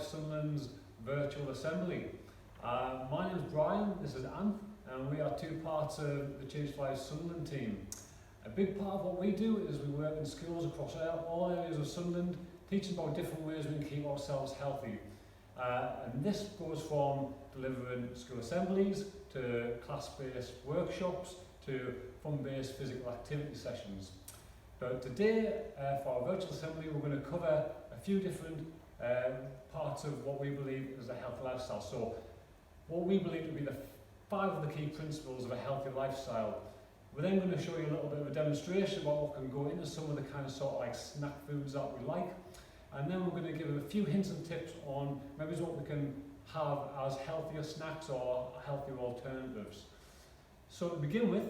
Life Sunderland's virtual assembly. My name is Brian, this is Anne, and we are two parts of the Change4Life Sunderland team. A big part of what we do is we work in schools across all areas of Sunderland, teaching about different ways we can keep ourselves healthy. And this goes from delivering school assemblies to class-based workshops to fun-based physical activity sessions. But today, for our virtual assembly, we're going to cover a few different parts of what we believe is a healthy lifestyle. So, what we believe to be the 5 of the key principles of a healthy lifestyle. We're then going to show you a little bit of a demonstration about what can go into some of the kind of sort of like snack foods that we like. And then we're going to give a few hints and tips on maybe what we can have as healthier snacks or healthier alternatives. So to begin with,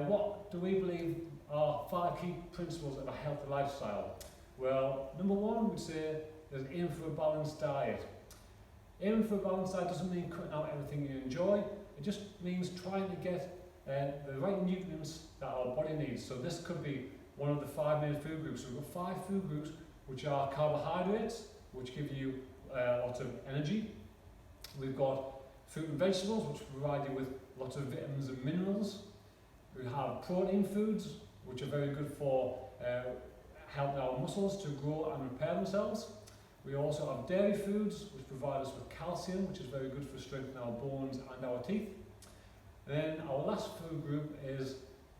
what do we believe are 5 key principles of a healthy lifestyle? Well, number 1 would say is aim for a balanced diet. Aiming for a balanced diet doesn't mean cutting out everything you enjoy. It just means trying to get the right nutrients that our body needs. So this could be one of the 5 main food groups. So we've got 5 food groups, which are carbohydrates, which give you lots of energy. We've got fruit and vegetables, which provide you with lots of vitamins and minerals. We have protein foods, which are very good for helping our muscles to grow and repair themselves. We also have dairy foods, which provide us with calcium, which is very good for strengthening our bones and our teeth. And then our last food group is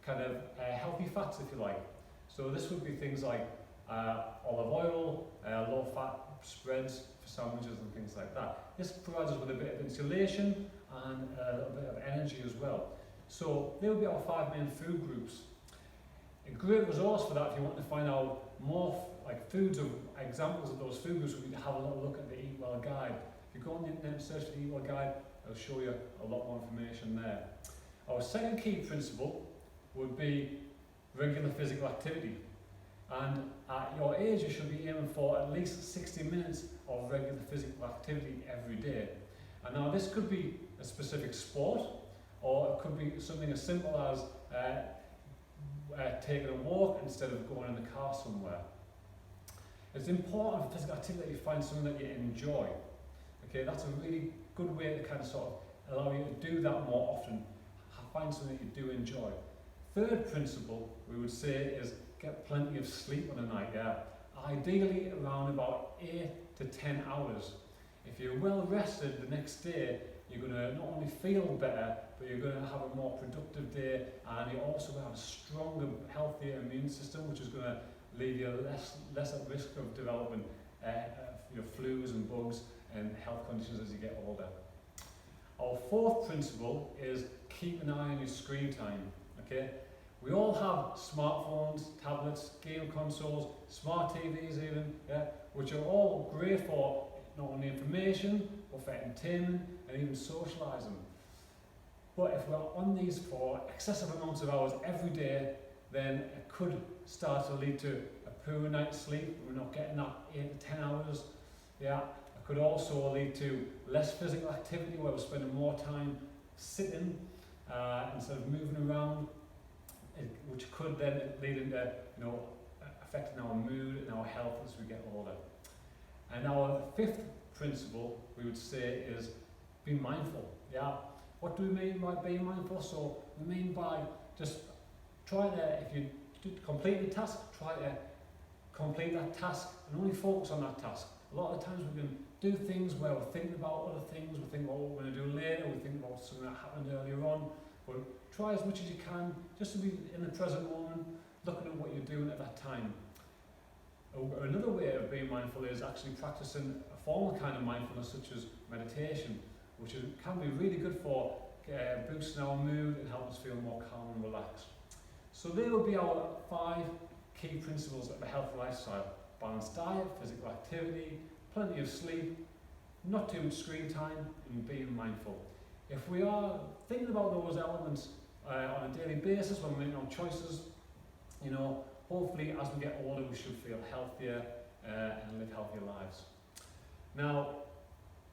kind of healthy fats, if you like. So this would be things like olive oil, low-fat spreads for sandwiches and things like that. This provides us with a bit of insulation and a little bit of energy as well. So they would be our 5 main food groups. A great resource for that, if you want to find out more like foods of examples of those food groups, we can have a little look at the Eat Well guide. If you go on the internet and search for the Eat Well guide, it'll show you a lot more information there. Our second key principle would be regular physical activity. And at your age, you should be aiming for at least 60 minutes of regular physical activity every day. And now this could be a specific sport, or it could be something as simple as taking a walk instead of going in the car somewhere. It's important for physical activity that you find something that you enjoy. Okay, that's a really good way to kind of sort of allow you to do that more often. Find something that you do enjoy. Third principle we would say is get plenty of sleep on a night. Yeah, ideally around about 8 to 10 hours. If you're well rested the next day, you're going to not only feel better, but you're going to have a more productive day, and you also have a stronger, healthier immune system, which is going to leave you less at risk of developing flus and bugs and health conditions as you get older. Our 4th principle is keep an eye on your screen time. Okay, we all have smartphones, tablets, game consoles, smart TVs even, yeah, which are all great for not only information, but for entertainment and even socialising. But if we're on these for excessive amounts of hours every day, then it could start to lead to a poor night's sleep. We're not getting that 8 to 10 hours. Yeah, it could also lead to less physical activity, where we're spending more time sitting instead of moving around, which could then lead into affecting our mood and our health as we get older. And our 5th principle we would say is be mindful. Yeah, what do we mean by being mindful? So we mean by just trying to, if you complete the task, try to complete that task and only focus on that task. A lot of the times we can do things where we're thinking about other things, we think about what we're going to do later, we think about something that happened earlier on, but try as much as you can just to be in the present moment, looking at what you're doing at that time. Another way of being mindful is actually practicing a formal kind of mindfulness, such as meditation, which can be really good for boosting our mood and help us feel more calm and relaxed. So they will be our 5 key principles of a healthy lifestyle: balanced diet, physical activity, plenty of sleep, not too much screen time, and being mindful. If we are thinking about those elements on a daily basis when we're making our choices, hopefully as we get older we should feel healthier and live healthier lives. Now,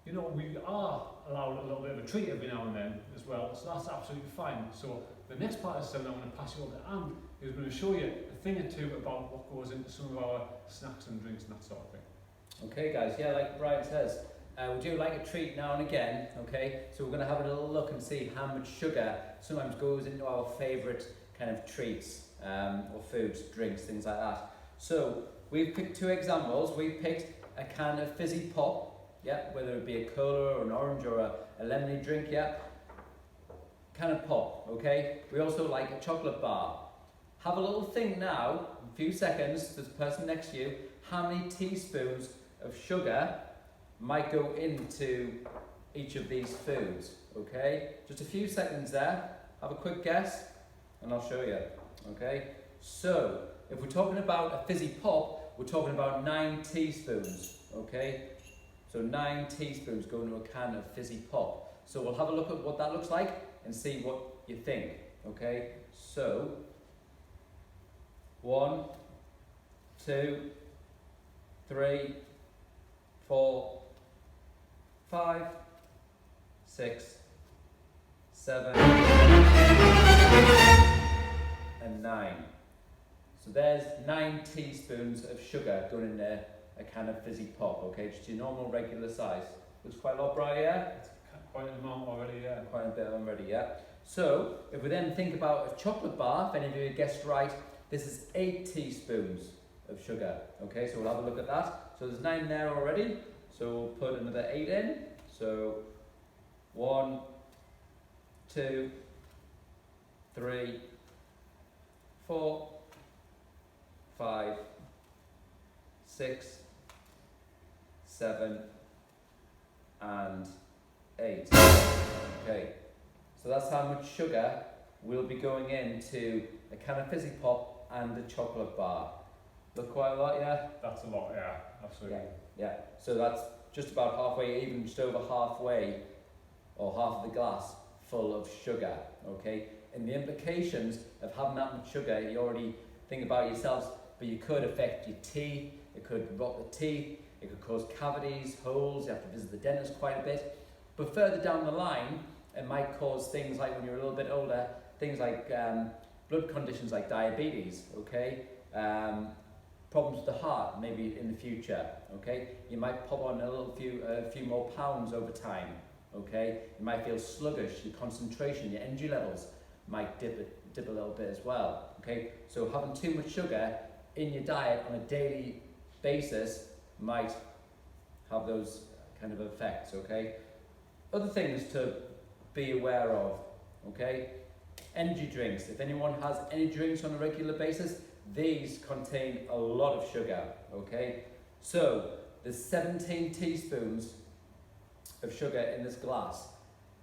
we are allowed a little bit of a treat every now and then as well, so that's absolutely fine. So the next part of the seminar I'm going to pass you over to Anne, who's going to show you a thing or two about what goes into some of our snacks and drinks and that sort of thing. Okay guys, yeah, like Brian says, we do like a treat now and again, okay? So we're going to have a little look and see how much sugar sometimes goes into our favourite kind of treats or foods, drinks, things like that. So we've picked two examples. We've picked a can of Fizzy Pop, yeah, whether it be a cola or an orange or a lemony drink, yeah. Can of pop, okay? We also like a chocolate bar. Have a little think now, a few seconds, to the person next to you, how many teaspoons of sugar might go into each of these foods, okay? Just a few seconds there, have a quick guess, and I'll show you, okay? So, if we're talking about a Fizzy Pop, we're talking about 9 teaspoons, okay? So 9 teaspoons go into a can of Fizzy Pop. So we'll have a look at what that looks like and see what you think, okay? So, 1, 2, 3, 4, 5, 6, 7, and 9. So there's 9 teaspoons of sugar going in there, a can of Fizzy Pop, okay? Just your normal regular size. Looks quite a lot, Brian, yeah? It's quite an amount already, yeah. Quite a bit already, yeah. So, if we then think about a chocolate bar, if any of you guessed right, this is 8 teaspoons of sugar, okay? So we'll have a look at that. So there's 9 there already, so we'll put another 8 in. So, 1, 2, 3, 4, 5, 6, 7, and 8. Okay, so that's how much sugar will be going into a can of Fizzy Pop and a chocolate bar. Look quite a lot, yeah? That's a lot, yeah, absolutely. Yeah. So that's just about halfway, even just over halfway, or half of the glass full of sugar, okay? And the implications of having that much sugar, you already think about yourselves, but you could affect your teeth, it could rot the teeth, it could cause cavities, holes, you have to visit the dentist quite a bit. But further down the line, it might cause things like, when you're a little bit older, things like blood conditions like diabetes, okay? Problems with the heart, maybe in the future, okay? You might pop on a few more pounds over time, okay? You might feel sluggish, your concentration, your energy levels might dip a little bit as well, okay? So having too much sugar in your diet on a daily basis might have those kind of effects, okay? Other things to be aware of, okay? Energy drinks. If anyone has any drinks on a regular basis, these contain a lot of sugar, okay? So, there's 17 teaspoons of sugar in this glass.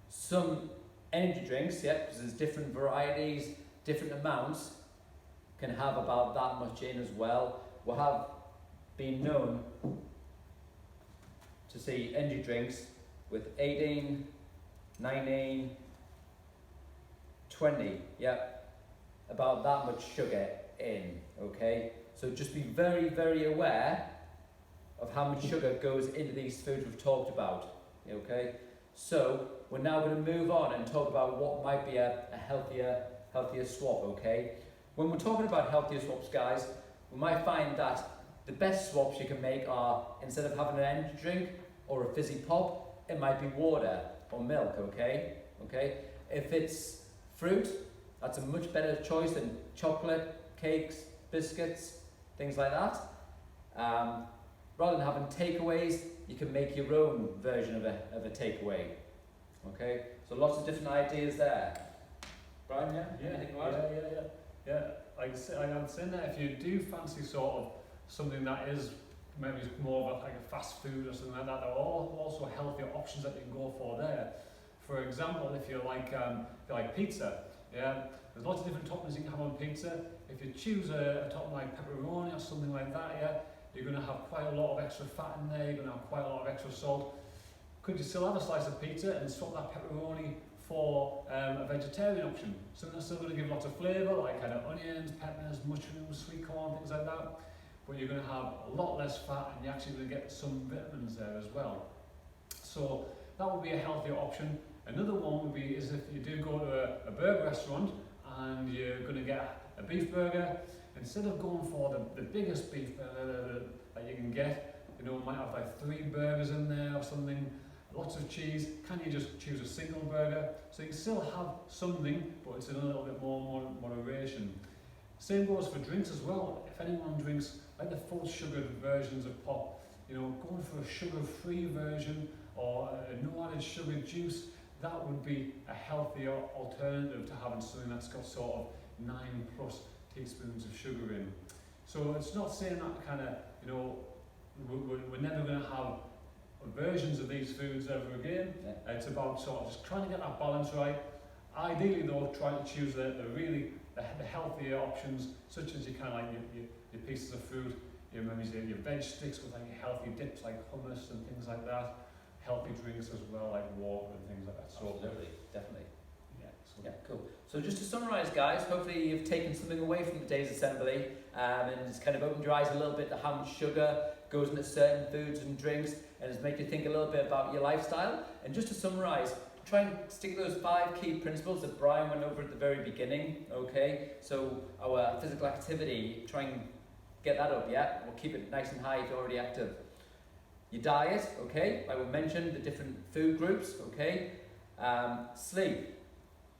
Some energy drinks, yeah, because there's different varieties, different amounts, can have about that much in as well. Will have been known to see energy drinks with 18, 19, 20, yeah, about that much sugar in, okay? So just be very, very aware of how much sugar goes into these foods we've talked about, okay? So we're now going to move on and talk about what might be a healthier swap, okay? When we're talking about healthier swaps, guys, we might find that the best swaps you can make are, instead of having an energy drink or a Fizzy Pop, it might be water or milk, okay? Okay? If it's fruit, that's a much better choice than chocolate, cakes, biscuits, things like that. Rather than having takeaways, you can make your own version of a takeaway. Okay? So lots of different ideas there. Brian, yeah? Yeah. Like I'm saying that if you do fancy sort of something that is maybe more of like a fast food or something like that, there are also healthier options that you can go for there. For example, if you like pizza, yeah, there's lots of different toppings you can have on pizza. If you choose a topping like pepperoni or something like that, yeah, you're going to have quite a lot of extra fat in there, you're going to have quite a lot of extra salt. Could you still have a slice of pizza and swap that pepperoni for a vegetarian option? Something that's still going to give lots of flavour, like kind of onions, peppers, mushrooms, sweet corn, things like that. But you're going to have a lot less fat and you're actually going to get some vitamins there as well. So that would be a healthier option. Another one would be is if you do go to a burger restaurant and you're going to get a beef burger, instead of going for the biggest beef burger that you can get, you know, might have like 3 burgers in there or something, lots of cheese. Can you just choose a single burger? So you can still have something, but it's in a little bit more moderation. Same goes for drinks as well. If anyone drinks like the full sugared versions of pop, you know, going for a sugar-free version or a no added sugar juice, that would be a healthier alternative to having something that's got sort of 9+ teaspoons of sugar in. So it's not saying that kind of, you know, we're never going to have versions of these foods ever again. Yeah. It's about sort of just trying to get that balance right. Ideally though, trying to choose the healthier options, such as your kind of like your pieces of fruit, your veg sticks with like healthy dips like hummus and things like that. Healthy drinks as well, like water and things like that. So, absolutely, definitely. Yeah, so Yeah, cool. So just to summarise, guys, hopefully you've taken something away from today's assembly and it's kind of opened your eyes a little bit to how much sugar goes into certain foods and drinks, and has made you think a little bit about your lifestyle. And just to summarise, try and stick to those 5 key principles that Brian went over at the very beginning, okay? So our physical activity, try and get that up, yeah? We'll keep it nice and high if you're already active. Your diet, okay? Like we mentioned, the different food groups, okay? Sleep.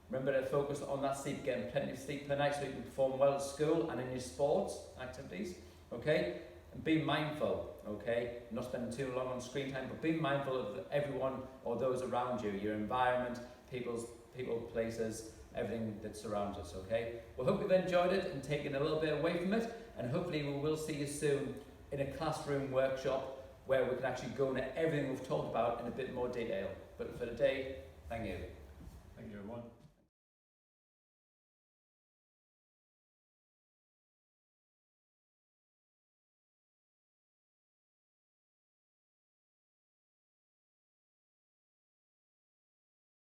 Remember to focus on that sleep, getting plenty of sleep per night so you can perform well at school and in your sports activities, okay? And be mindful, okay? Not spending too long on screen time, but be mindful of everyone or those around you, your environment, people, places, everything that surrounds us, okay? We hope you've enjoyed it and taken a little bit away from it, and hopefully we will see you soon in a classroom workshop where we can actually go into everything we've talked about in a bit more detail. But for today, thank you. thank you everyone.